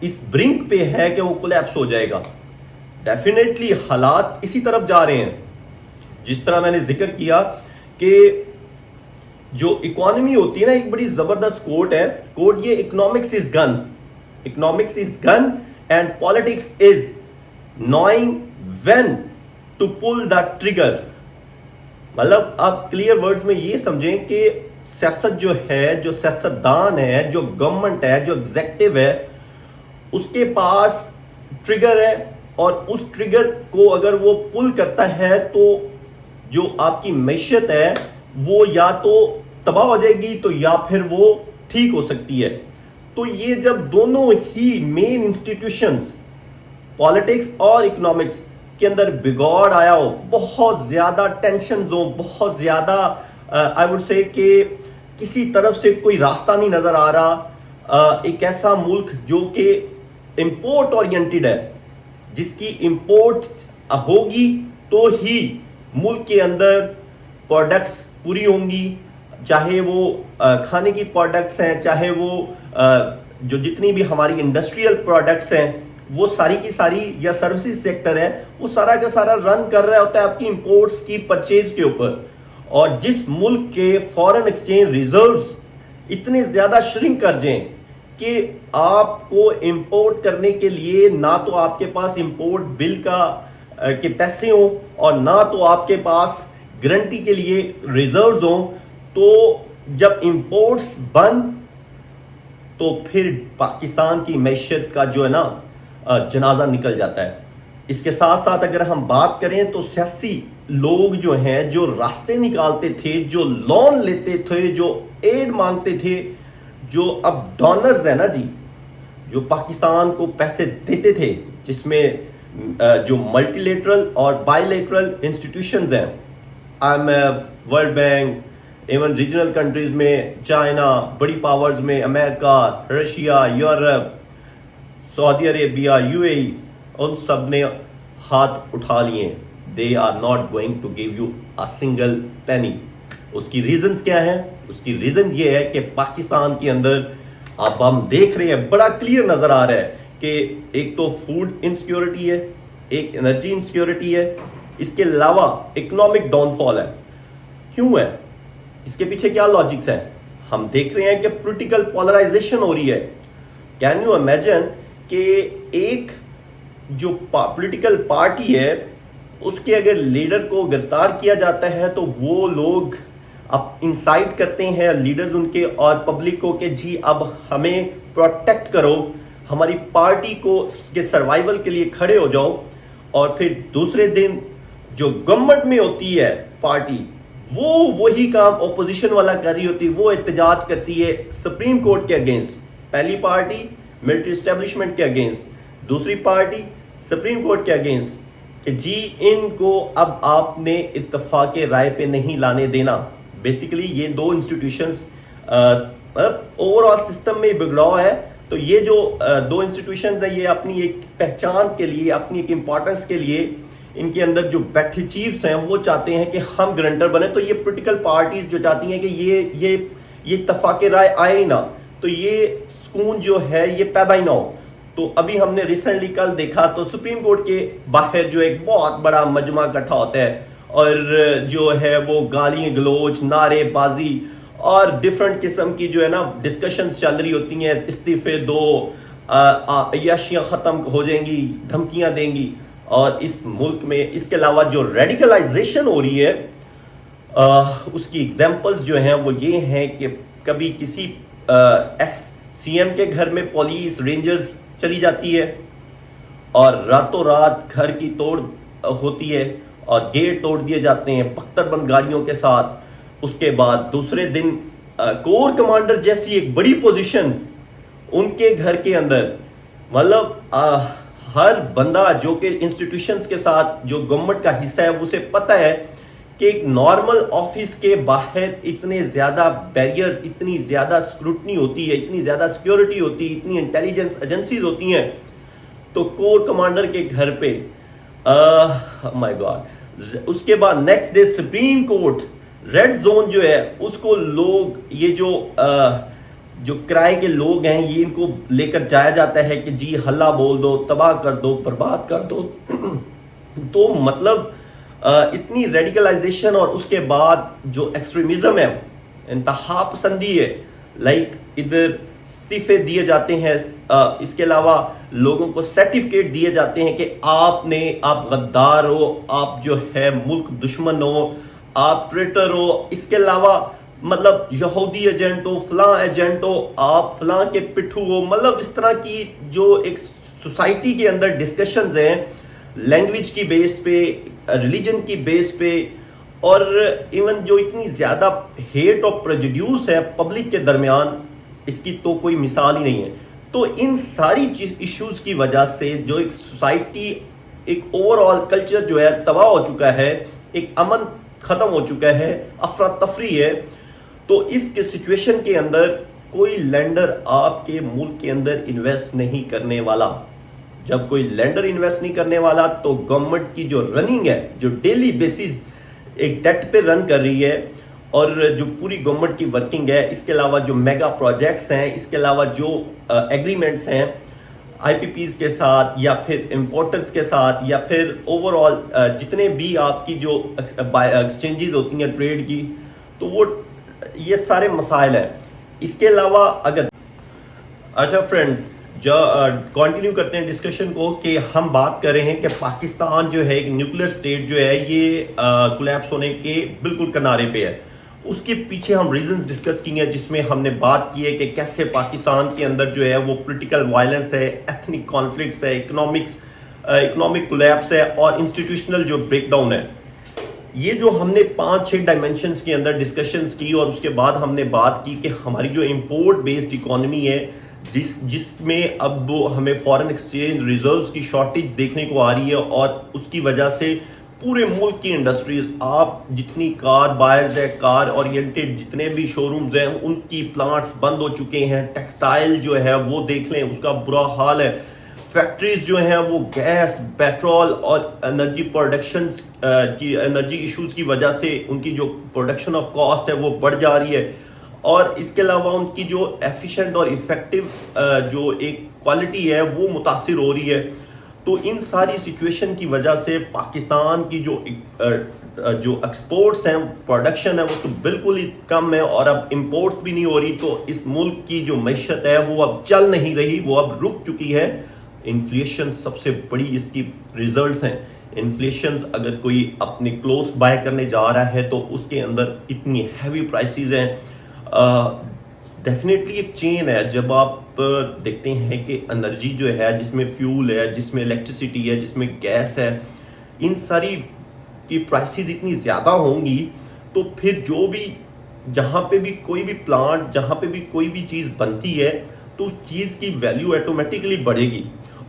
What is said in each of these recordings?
اس برنک پہ ہے کہ وہ کولیپس ہو جائے گا. ڈیفینیٹلی حالات اسی طرف جا رہے ہیں. جس طرح میں نے ذکر کیا کہ جو اکانومی ہوتی ہے نا, ایک بڑی زبردست کوٹ ہے, کوٹ یہ economics is gun, economics is gun and politics is knowing when to pull the trigger. مطلب آپ کلیئر ورڈز میں یہ سمجھیں کہ سیاست جو ہے, جو سیاستدان ہے, جو گورنمنٹ ہے, جو ایگزیکٹو ہے, اس کے پاس ٹریگر ہے, اور اس ٹریگر کو اگر وہ پل کرتا ہے تو جو آپ کی معیشت ہے وہ یا تو تباہ ہو جائے گی تو یا پھر وہ ٹھیک ہو سکتی ہے. تو یہ جب دونوں ہی مین انسٹیٹیوشنز پالیٹکس اور اکنامکس کے اندر بگاڑ آیا ہو, بہت زیادہ ٹینشنز ہوں, بہت زیادہ آئی وڈ سے کہ کسی طرف سے کوئی راستہ نہیں نظر آ رہا, ایک ایسا ملک جو کہ امپورٹ اورینٹڈ ہے, جس کی امپورٹ ہوگی تو ہی ملک کے اندر پروڈکٹس پوری ہوں گی, چاہے وہ کھانے کی پروڈکٹس ہیں, چاہے وہ جو جتنی بھی ہماری انڈسٹریل پروڈکٹس ہیں وہ ساری کی ساری, یا سروسز سیکٹر ہے, وہ سارا کا سارا رن کر رہا ہوتا ہے آپ کی امپورٹس کی پرچیز کے اوپر. اور جس ملک کے فارن ایکسچینج ریزروز اتنے زیادہ شرنک کر جائیں کہ آپ کو امپورٹ کرنے کے لیے نہ تو آپ کے پاس امپورٹ بل کے پیسے ہوں, اور نہ تو آپ کے پاس گارنٹی کے لیے ریزروز ہوں, تو جب امپورٹس بند تو پھر پاکستان کی معیشت کا جو ہے نا جنازہ نکل جاتا ہے. اس کے ساتھ ساتھ اگر ہم بات کریں تو سیاسی لوگ جو ہیں, جو راستے نکالتے تھے, جو لون لیتے تھے, جو ایڈ مانگتے تھے, جو اب ڈونرز ہیں نا جی, جو پاکستان کو پیسے دیتے تھے, جس میں جو ملٹی لیٹرل اور بائی لیٹرل انسٹیٹیوشنز ہیں, IMF, world bank, even regional countries میں چائنا, بڑی پاورز میں امریکہ, Russia, Europe, Saudi Arabia, UAE, ان سب نے ہاتھ اٹھا لیے. They are not going to give you a single penny. اس کی ریزنز کیا ہیں؟ اس کی ریزن یہ ہے کہ پاکستان کے اندر اب ہم دیکھ رہے ہیں, بڑا کلیئر نظر آ رہا ہے کہ ایک تو فوڈ انسیکیورٹی ہے, ایک انرجی انسیکیورٹی ہے, اس کے علاوہ اکنامک ڈاؤن فال ہے. کیوں ہے؟ اس کے پیچھے کیا لاجکس ہیں؟ ہم دیکھ رہے ہیں کہ پولیٹیکل پولرائزیشن ہو رہی ہے. کین یو امیجن کہ ایک جو پولیٹیکل پارٹی ہے اس کے اگر لیڈر کو گرفتار کیا جاتا ہے تو وہ لوگ اب انسائٹ کرتے ہیں لیڈرز ان کے اور پبلک کو کہ جی اب ہمیں پروٹیکٹ کرو, ہماری پارٹی کو کے سروائیول کے لیے کھڑے ہو جاؤ. اور پھر دوسرے دن جو گورنمنٹ میں ہوتی ہے پارٹی, وہ وہی کام اپوزیشن والا کر رہی ہوتی, وہ احتجاج کرتی ہے سپریم کورٹ کے اگینسٹ. پہلی پارٹی ملٹری اسٹیبلشمنٹ کے اگینسٹ, دوسری پارٹی سپریم کورٹ کے اگینسٹ, کہ جی ان کو اب آپ نے اتفاق رائے پہ نہیں لانے دینا. بیسیکلی یہ دو انسٹیٹیوشنز اوور آل سسٹم میں بگڑاؤ ہے. تو یہ جو دو انسٹیٹیوشنز ہیں یہ اپنی ایک پہچان کے لیے, اپنی ایک امپورٹنس کے لیے, ان کے اندر جو بیٹھے چیفز ہیں وہ چاہتے ہیں کہ ہم گرنٹر بنیں. تو یہ پولیٹیکل پارٹیز جو چاہتی ہیں کہ یہ اتفاق رائے آئے ہی نہ, تو یہ سکون جو ہے یہ پیدا ہی نہ ہو. تو ابھی ہم نے ریسنٹلی کل دیکھا تو سپریم کورٹ کے باہر جو ایک بہت بڑا مجمع اکٹھا ہوتا ہے, اور جو ہے وہ گالی گلوچ, نعرے بازی اور ڈفرنٹ قسم کی جو ہے نا ڈسکشنز چل رہی ہوتی ہیں. استعفے دو, عیاشیاں ختم ہو جائیں گی, دھمکیاں دیں گی. اور اس ملک میں اس کے علاوہ جو ریڈیکلائزیشن ہو رہی ہے اس کی ایگزامپلز جو ہیں وہ یہ ہیں کہ کبھی کسی ایکس سی ایم کے گھر میں پولیس رینجرز چلی جاتی ہے اور راتوں رات گھر کی توڑ ہوتی ہے اور گیٹ توڑ دیے جاتے ہیں پختر بند گاڑیوں کے ساتھ. اس کے بعد دوسرے دن کور کمانڈر جیسی ایک بڑی پوزیشن ان کے گھر کے اندر, مطلب ہر بندہ جو کہ انسٹیٹیوشنز کے ساتھ جو گورنمنٹ کا حصہ ہے اسے پتہ ہے کہ ایک نارمل آفس کے باہر اتنے زیادہ بیریئرز, اتنی زیادہ سکروٹنی ہوتی ہے, اتنی زیادہ سیکیورٹی ہوتی ہے, اتنی انٹیلیجنس ایجنسیز ہوتی ہیں. تو کور کمانڈر کے گھر پہ مائی گاڈ. اس کے بعد next day Supreme Court red zone جو ہے اس کو لوگ یہ جو جو کرائے کے لوگ ہیں یہ ان کو لے کر جایا جاتا ہے کہ جی ہلا بول دو، تباہ کر دو، برباد کر دو. تو مطلب اتنی ریڈیکلائزیشن اور اس کے بعد جو ایکسٹریمزم ہے، انتہا پسندی ہے، لائک ادھر استعفے دیے جاتے ہیں، اس کے علاوہ لوگوں کو سرٹیفکیٹ دیے جاتے ہیں کہ آپ غدار ہو، آپ جو ہے ملک دشمن ہو، آپ ٹریٹر ہو، اس کے علاوہ مطلب یہودی ایجنٹ ہو، فلاں ایجنٹ ہو، آپ فلاں کے پٹھو ہو. مطلب اس طرح کی جو ایک سوسائٹی کے اندر ڈسکشنز ہیں لینگویج کی بیس پہ، ریلیجن کی بیس پہ، اور ایون جو اتنی زیادہ ہیٹ اور پریجوڈیوس ہے پبلک کے درمیان، اس کی تو کوئی مثال ہی نہیں ہے. تو ان ساری ایشوز کی وجہ سے جو ایک سوسائٹی، ایک اوور آل کلچر جو ہے تباہ ہو چکا ہے، ایک امن ختم ہو چکا ہے، افراتفری ہے. تو اس کے سچویشن کے اندر کوئی لینڈر آپ کے ملک کے اندر انویسٹ نہیں کرنے والا. جب کوئی لینڈر انویسٹ نہیں کرنے والا تو گورنمنٹ کی جو رننگ ہے، جو ڈیلی بیسز ایک ڈیٹ پہ رن کر رہی ہے، اور جو پوری گورنمنٹ کی ورکنگ ہے، اس کے علاوہ جو میگا پروجیکٹس ہیں، اس کے علاوہ جو ایگریمنٹس ہیں آئی پی پیز کے ساتھ یا پھر امپورٹرز کے ساتھ، یا پھر اوور آل جتنے بھی آپ کی جو ایکسچینجز ہوتی ہیں ٹریڈ کی، تو وہ یہ سارے مسائل ہیں. اس کے علاوہ اگر اچھا فرینڈز جو کنٹینیو کرتے ہیں ڈسکشن کو، کہ ہم بات کر رہے ہیں کہ پاکستان جو ہے ایک نیوکلیر سٹیٹ جو ہے یہ کولیپس ہونے کے بالکل کنارے پہ ہے. اس کے پیچھے ہم ریزنز ڈسکس کی ہیں، جس میں ہم نے بات کی ہے کہ کیسے پاکستان کے اندر جو ہے وہ پولیٹیکل وائلنس ہے، ایتھنک کانفلکٹس ہے، اکنامک کولیپس ہے، اور انسٹیٹیوشنل جو بریک ڈاؤن ہے. یہ جو ہم نے 5-6 ڈائمنشنز کے اندر ڈسکشنز کی، اور اس کے بعد ہم نے بات کی کہ ہماری جو امپورٹ بیسڈ اکانومی ہے، جس میں اب ہمیں فارن ایکسچینج ریزروز کی شارٹیج دیکھنے کو آ رہی ہے، اور اس کی وجہ سے پورے ملک کی انڈسٹریز، آپ جتنی کار بائرز ہے، کار اورینٹڈ جتنے بھی شو رومز ہیں، ان کی پلانٹس بند ہو چکے ہیں. ٹیکسٹائل جو ہے وہ دیکھ لیں، اس کا برا حال ہے. فیکٹریز جو ہیں وہ گیس، پیٹرول اور انرجی پروڈکشنز کی انرجی ایشوز کی وجہ سے ان کی جو پروڈکشن آف کاسٹ ہے وہ بڑھ جا رہی ہے، اور اس کے علاوہ ان کی جو ایفیشینٹ اور ایفیکٹو جو ایک کوالٹی ہے وہ متاثر ہو رہی ہے. تو ان ساری سچویشن کی وجہ سے پاکستان کی جو ایکسپورٹس ہیں، پروڈکشن ہے، وہ تو بالکل ہی کم ہے، اور اب امپورٹس بھی نہیں ہو رہی. تو اس ملک کی جو معیشت ہے وہ اب چل نہیں رہی، وہ اب رک چکی ہے. انفلیشن سب سے بڑی اس کی ریزلٹس ہیں. انفلیشن اگر کوئی اپنے کلوتھس بائی کرنے جا رہا ہے تو اس کے اندر اتنی ہیوی پرائسز ہیں. ڈیفینیٹلی ایک چین ہے. جب آپ دیکھتے ہیں کہ انرجی جو ہے، جس میں فیول ہے، جس میں الیکٹریسٹی ہے، جس میں گیس ہے، ان ساری کی پرائسز اتنی زیادہ ہوں گی، تو پھر جو بھی جہاں پہ بھی کوئی بھی پلانٹ، جہاں پہ بھی کوئی بھی چیز بنتی ہے، تو اس چیز کی ویلیو آٹومیٹکلی بڑھے گی.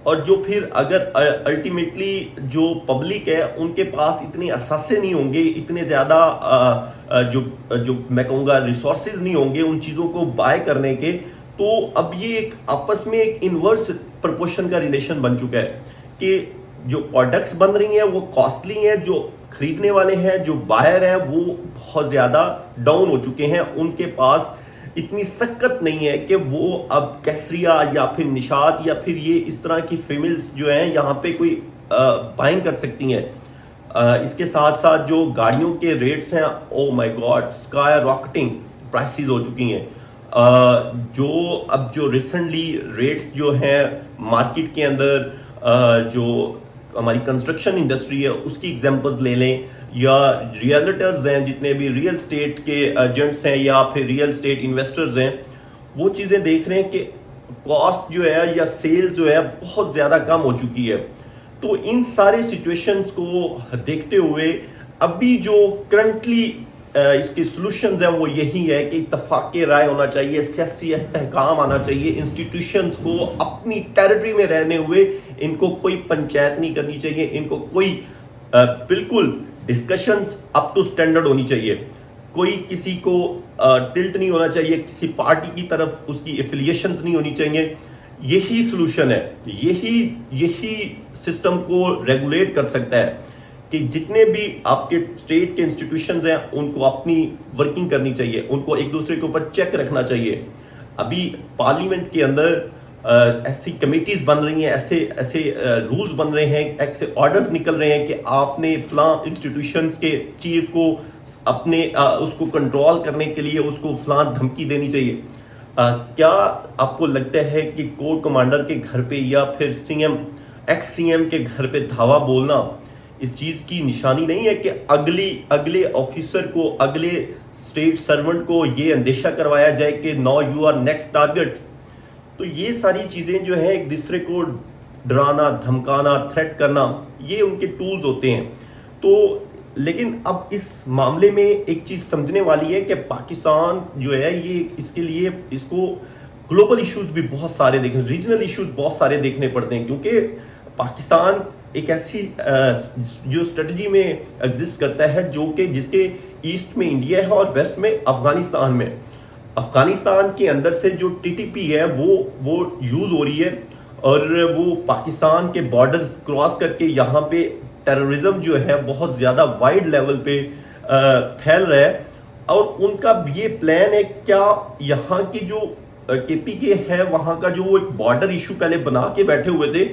اور جو پھر اگر الٹیمیٹلی جو پبلک ہے ان کے پاس اتنے اثاثے نہیں ہوں گے، اتنے زیادہ جو میں کہوں گا ریسورسز نہیں ہوں گے ان چیزوں کو بائی کرنے کے، تو اب یہ ایک آپس میں ایک انورس پرپورشن کا ریلیشن بن چکا ہے کہ جو پروڈکٹس بن رہی ہیں وہ کاسٹلی ہیں، جو خریدنے والے ہیں، جو بائر ہیں، وہ بہت زیادہ ڈاؤن ہو چکے ہیں. ان کے پاس اتنی سکت نہیں ہے کہ وہ اب کیسریا یا پھر نشاط یا پھر یہ اس طرح کی فیملز جو ہیں یہاں پہ کوئی بائنگ کر سکتی ہیں. اس کے ساتھ ساتھ جو گاڑیوں کے ریٹس ہیں، او مائی گاڈ، اسکائی راکٹنگ پرائسز ہو چکی ہیں. جو ریسنٹلی ریٹس جو ہیں مارکیٹ کے اندر، جو ہماری کنسٹرکشن انڈسٹری ہے اس کی ایگزامپلز لے لیں، یا ریئلٹرز ہیں، جتنے بھی ریئل اسٹیٹ کے ایجنٹس ہیں یا پھر ریئل اسٹیٹ انویسٹرز ہیں، وہ چیزیں دیکھ رہے ہیں کہ کاسٹ جو ہے یا سیلز جو ہے بہت زیادہ کم ہو چکی ہے. تو ان سارے سچویشنز کو دیکھتے ہوئے ابھی جو کرنٹلی اس کی سلوشنز ہیں وہ یہی ہے کہ اتفاق رائے ہونا چاہیے، سیاسی استحکام آنا چاہیے. انسٹیٹیوشنز کو اپنی ٹیریٹری میں رہنے ہوئے ان کو کوئی پنچایت نہیں کرنی چاہیے، ان کو کوئی بالکل ڈسکشنز اپ ٹو سٹینڈرڈ ہونی چاہیے. کوئی کسی کو ٹلٹ نہیں ہونا چاہیے کسی پارٹی کی طرف، اس کی ایفیلیشنز نہیں ہونی چاہیے. یہی سلوشن ہے، یہی سسٹم کو ریگولیٹ کر سکتا ہے کہ جتنے بھی آپ کے اسٹیٹ کے انسٹیٹیوشنز ہیں ان کو اپنی ورکنگ کرنی چاہیے، ان کو ایک دوسرے کے اوپر چیک رکھنا چاہیے. ابھی پارلیمنٹ کے اندر ایسی کمیٹیز بن رہی ہیں, ایسے رولز بن رہے ہیں, ایسے آرڈرز نکل رہے ہیں کہ آپ نے فلاں انسٹیٹیوشنز کے چیف کو اپنے اس کو کنٹرول کرنے کے لیے اس کو فلاں دھمکی دینی چاہیے. کیا آپ کو لگتا ہے کہ کور کمانڈر کے گھر پہ یا پھر ایکس سی ایم کے گھر پہ دھاوا بولنا اس چیز کی نشانی نہیں ہے کہ اگلے آفیسر کو, اگلے اسٹیٹ سرونٹ کو یہ اندیشہ کروایا جائے کہ now you are next target? تو یہ ساری چیزیں جو ہیں ایک دوسرے کو ڈرانا, دھمکانا, تھریٹ کرنا, یہ ان کے ٹولز ہوتے ہیں. تو لیکن اب اس معاملے میں ایک چیز سمجھنے والی ہے کہ پاکستان جو ہے یہ اس کے لیے اس کو گلوبل ایشوز بھی بہت سارے ریجنل ایشوز بہت سارے دیکھنے پڑتے ہیں, کیونکہ پاکستان ایک ایسی جو اسٹریٹجی میں ایگزسٹ کرتا ہے جو کہ جس کے ایسٹ میں انڈیا ہے اور ویسٹ میں افغانستان میں. افغانستان کے اندر سے جو ٹی ٹی پی ہے وہ یوز ہو رہی ہے اور وہ پاکستان کے بارڈرز کراس کر کے یہاں پہ ٹیررزم جو ہے بہت زیادہ وائڈ لیول پہ پھیل رہا ہے. اور ان کا یہ پلان ہے, کیا یہاں کی جو کے پی کے ہے وہاں کا جو وہ ایک بارڈر ایشو پہلے بنا کے بیٹھے ہوئے تھے,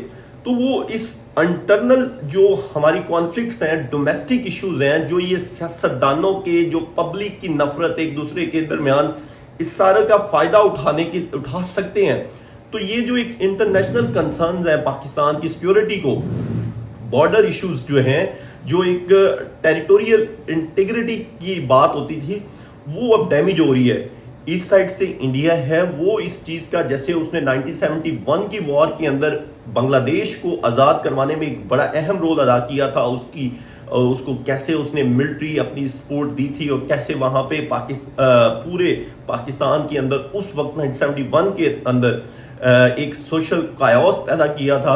تو وہ اس انٹرنل جو ہماری کانفلکٹس ہیں, ڈومیسٹک ایشوز ہیں, جو یہ سیاستدانوں کے جو پبلک کی نفرت ایک دوسرے کے درمیان, اس سارے کا فائدہ اٹھا سکتے ہیں. تو یہ جو ایک انٹرنیشنل کنسرنز ہیں پاکستان کی سیکیورٹی کو, بارڈر ایشوز جو ہیں, جو ایک ٹیریٹوریل انٹیگریٹی کی بات ہوتی تھی, وہ اب ڈیمیج ہو رہی ہے. اس سائڈ سے انڈیا ہے وہ اس چیز کا, جیسے اس نے 1971 کی وار کے اندر بنگلہ دیش کو آزاد کروانے میں ایک بڑا اہم رول ادا کیا تھا, اس کو کیسے اس نے ملٹری اپنی سپورٹ دی تھی اور کیسے وہاں پہ پورے پاکستان کے اندر اس وقت 1971 کے اندر ایک سوشل کائوس پیدا کیا تھا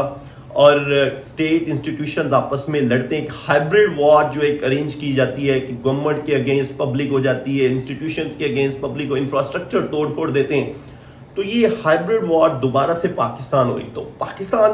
اور اسٹیٹ انسٹیٹیوشنز آپس میں لڑتے ہیں. ایک ہائبرڈ وار جو ایک ارینج کی جاتی ہے کہ گورنمنٹ کے اگینسٹ پبلک ہو جاتی ہے, انسٹیٹیوشنز کے اگینسٹ پبلک کو انفراسٹرکچر توڑ پھوڑ دیتے ہیں. تو یہ ہائبرڈ وار دوبارہ سے پاکستان ہوئی. تو پاکستان